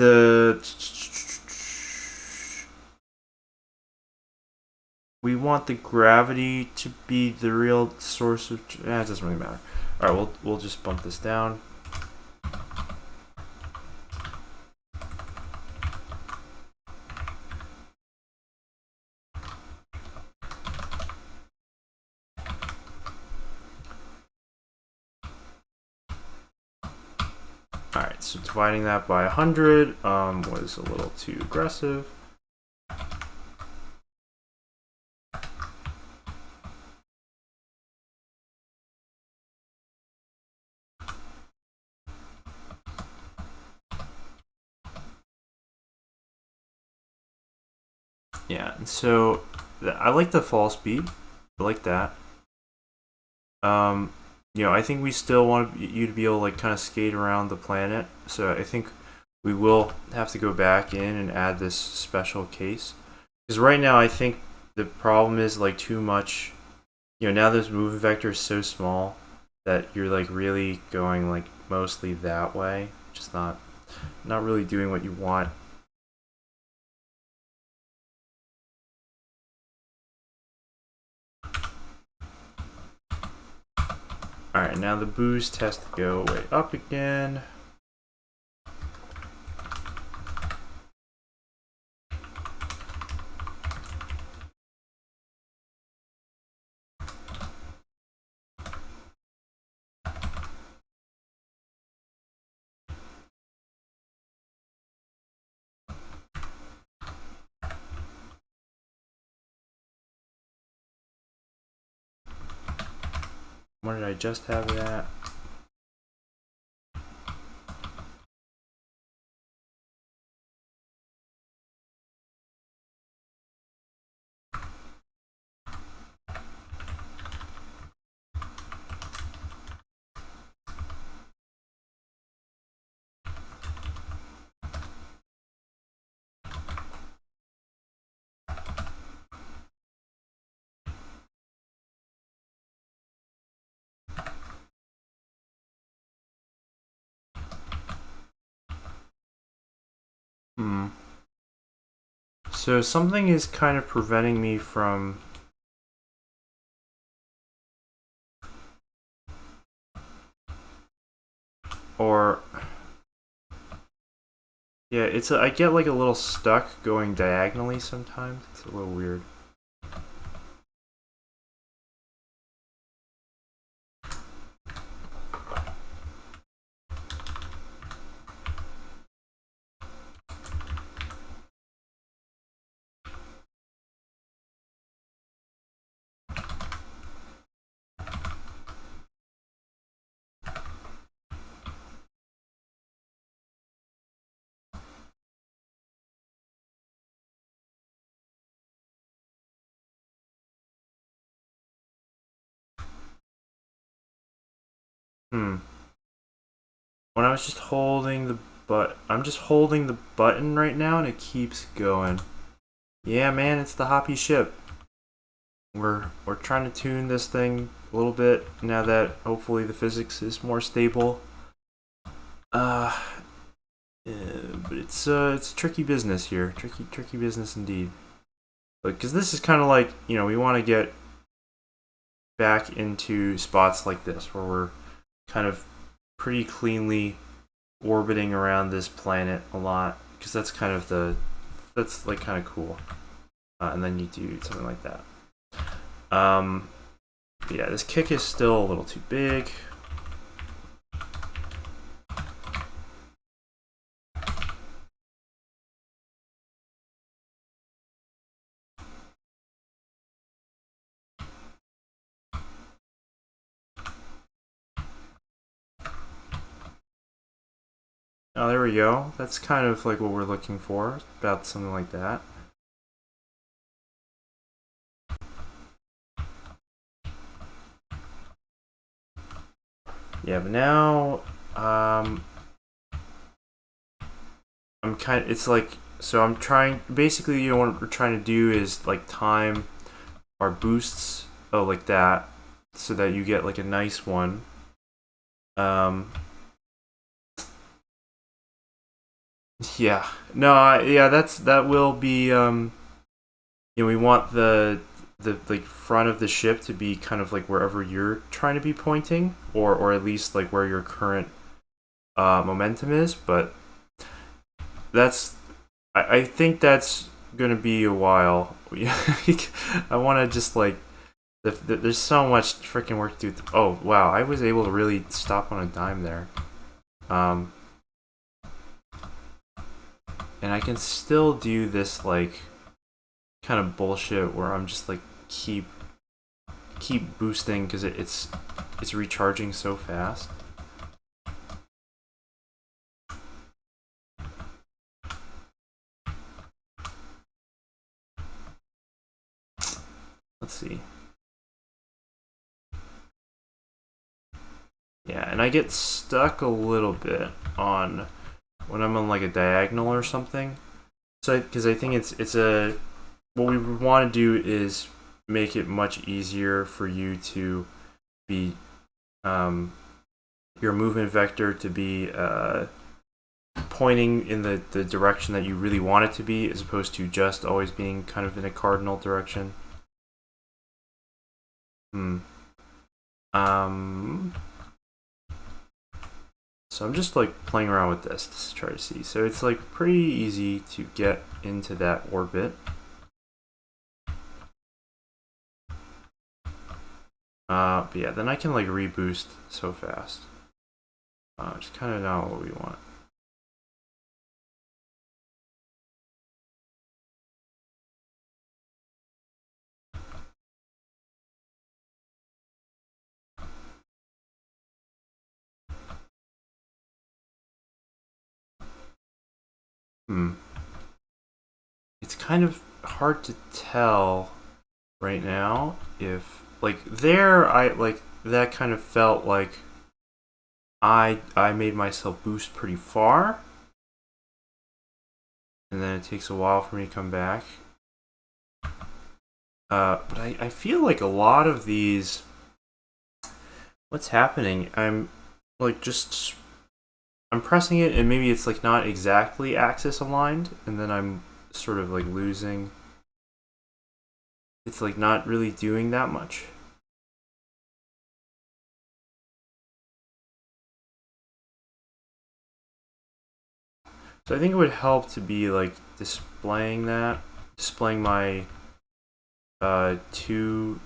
we want the gravity to be the real source of. It doesn't really matter. All right, we'll just bump this down. Alright, so dividing that by 100 was a little too aggressive. Yeah, and so I like the fall speed. I like that. I think we still want you to be able to like kind of skate around the planet. So I think we will have to go back in and add this special case. Because right now I think the problem is like too much. Now this movement vector is so small that you're like really going like mostly that way, just not really doing what you want. Alright, now the boost has to go way up again. What did I just have it at? So something is kind of preventing me from. Or. Yeah, I get like a little stuck going diagonally sometimes. It's a little weird. When I was just holding the I'm just holding the button right now and it keeps going. Yeah, man, it's the hoppy ship. We're trying to tune this thing a little bit now that hopefully the physics is more stable. Uh, but it's a tricky business here. Tricky business indeed. But because this is kind of like, we want to get back into spots like this where we're kind of pretty cleanly orbiting around this planet a lot, because that's like kind of cool. And then you do something like that. Yeah, this kick is still a little too big. Oh, there we go. That's kind of like what we're looking for, about something like that. Yeah, but now, it's like, so I'm trying, basically, what we're trying to do is like time our boosts, like that, so that you get like a nice one. Yeah, no, yeah, that will be, we want the like front of the ship to be kind of like wherever you're trying to be pointing, or at least like where your current momentum is. But that's I think that's gonna be a while. I want to just like there's so much freaking work to do. Oh wow, I was able to really stop on a dime there. Um, and I can still do this like kind of bullshit where I'm just like keep boosting because it's recharging so fast. Let's see. Yeah, and I get stuck a little bit on when I'm on like a diagonal or something. So because I think it's a what we want to do is make it much easier for you to be your movement vector to be pointing in the direction that you really want it to be, as opposed to just always being kind of in a cardinal direction. Hmm. Um. So I'm just like playing around with this to try to see. So it's like pretty easy to get into that orbit. But yeah, then I can like reboost so fast. Just kind of not what we want. Hmm. It's kind of hard to tell right now if like there I like that kind of felt like I made myself boost pretty far, and then it takes a while for me to come back. But I feel like a lot of these, what's happening? I'm like just I'm pressing it, and maybe it's like not exactly axis aligned, and then I'm sort of like losing. It's like not really doing that much. So I think it would help to be like displaying my two,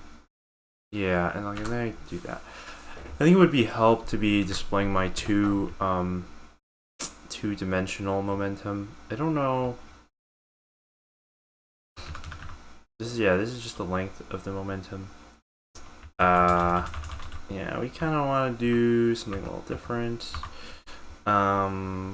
yeah, and like and then I do that. I think it would be help to be displaying my two-dimensional momentum. I don't know. This is just the length of the momentum. Yeah, we kind of want to do something a little different. Uh,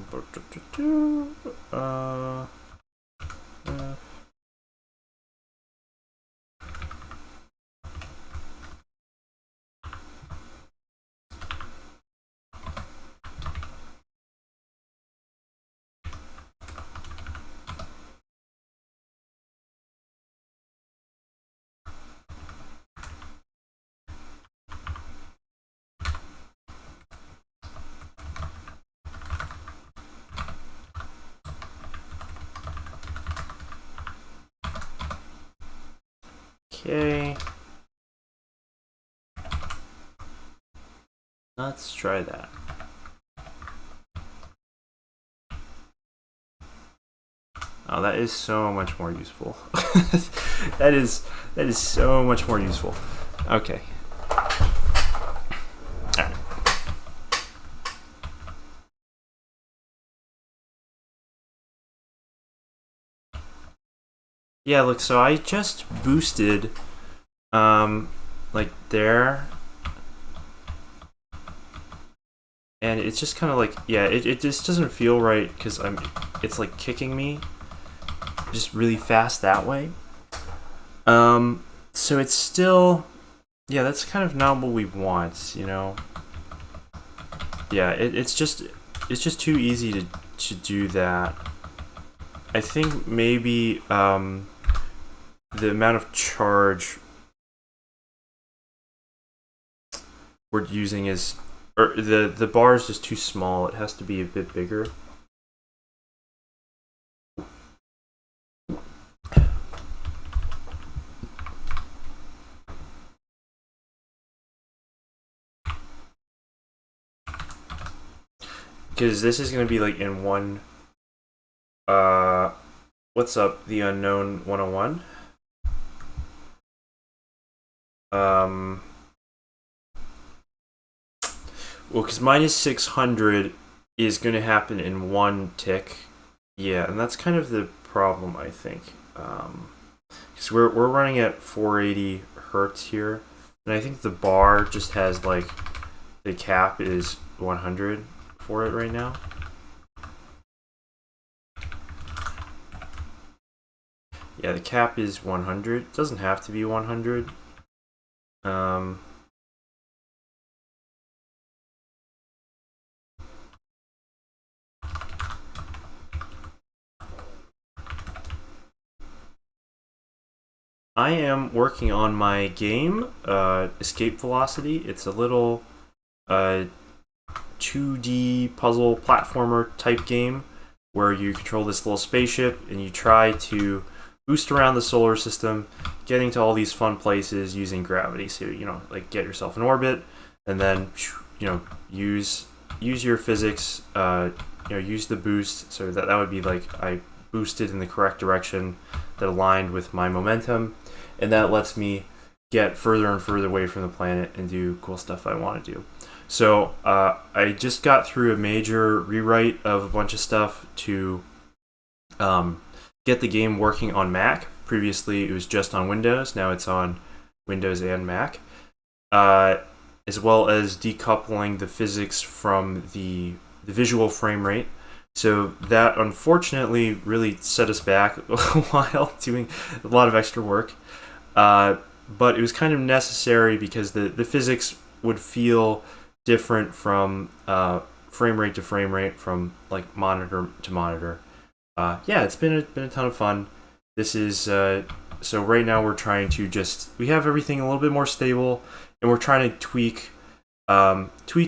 Okay. Let's try that. Oh, that is so much more useful. that is so much more useful. Okay. Alright. Yeah, look, so I just boosted like there. And it's just kind of like, yeah, it just doesn't feel right because it's like kicking me just really fast that way. So it's still, yeah, that's kind of not what we want, you know. Yeah, it's just too easy to do that. I think maybe the amount of charge we're using is, or the bar is just too small. It has to be a bit bigger. Because this is going to be like in one, what's up, the unknown 101? Well, because minus 600 is going to happen in one tick. Yeah, and that's kind of the problem, I think. Because we're running at 480 hertz here, and I think the bar just has like, the cap is 100 for it right now. Yeah, the cap is 100. It doesn't have to be 100. I am working on my game, Escape Velocity. It's a little 2D puzzle platformer type game where you control this little spaceship and you try to boost around the solar system, getting to all these fun places using gravity. So, you know, like get yourself in orbit and then, you know, use your physics, use the boost. So that would be like I boosted in the correct direction that aligned with my momentum, and that lets me get further and further away from the planet and do cool stuff I want to do. So I just got through a major rewrite of a bunch of stuff to get the game working on Mac. Previously, it was just on Windows. Now it's on Windows and Mac, as well as decoupling the physics from the visual frame rate. So that unfortunately really set us back a while, doing a lot of extra work. But it was kind of necessary because the physics would feel different from frame rate to frame rate, from like monitor to monitor. Yeah, it's been a ton of fun. This is so right now we're trying to we have everything a little bit more stable, and we're trying to tweak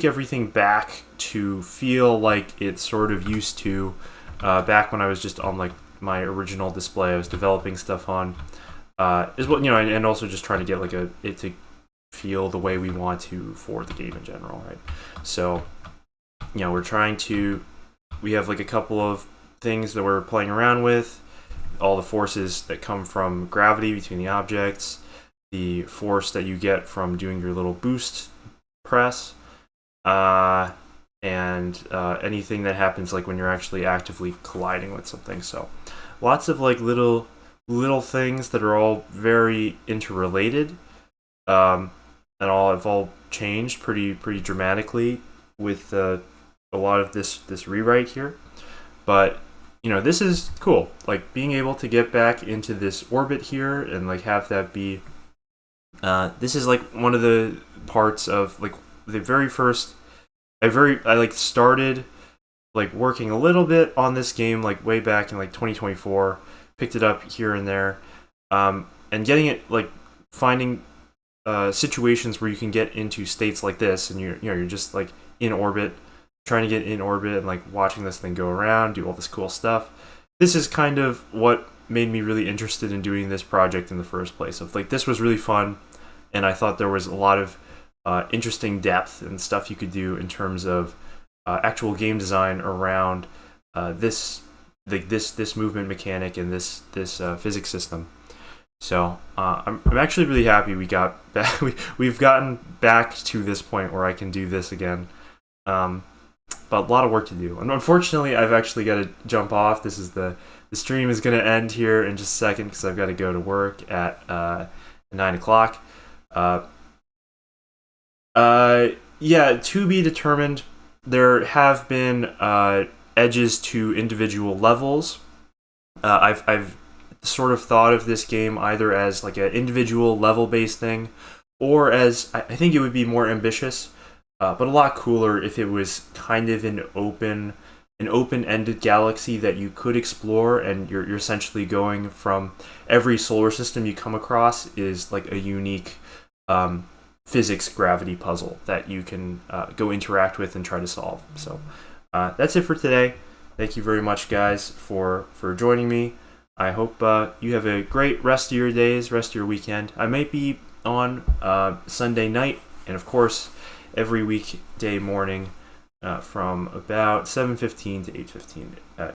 everything back to feel like it's sort of used to back when I was just on like my original display I was developing stuff on, as well, you know, and also just trying to get like it to feel the way we want to for the game in general, right? So, you know, we have like a couple of things that we're playing around with, all the forces that come from gravity between the objects, the force that you get from doing your little boost press, and anything that happens like when you're actually actively colliding with something. So lots of like little things that are all very interrelated, and have all changed pretty dramatically with a lot of this rewrite here. But you know, this is cool, like being able to get back into this orbit here and like have that be this is like one of the parts of like the very first I like started like working a little bit on this game like way back in like 2024, picked it up here and there, and getting it like finding situations where you can get into states like this, and you're just like in orbit, trying to get in orbit and like watching this thing go around, do all this cool stuff. This is kind of what made me really interested in doing this project in the first place. Of like, this was really fun, and I thought there was a lot of interesting depth and stuff you could do in terms of actual game design around this movement mechanic and this physics system. So I'm actually really happy we got back. We've gotten back to this point where I can do this again. But a lot of work to do. And unfortunately, I've actually got to jump off. The stream is going to end here in just a second because I've got to go to work at 9 o'clock. Yeah, to be determined. There have been edges to individual levels. I've sort of thought of this game either as like an individual level based thing, or as I think it would be more ambitious, but a lot cooler if it was kind of an open-ended galaxy that you could explore, and you're essentially going from every solar system you come across is like a unique physics gravity puzzle that you can go interact with and try to solve. So that's it for today. Thank you very much, guys, for joining me. I hope you have a great rest of your days, rest of your weekend. I might be on Sunday night, and of course, every weekday morning from about 7:15 to 8:15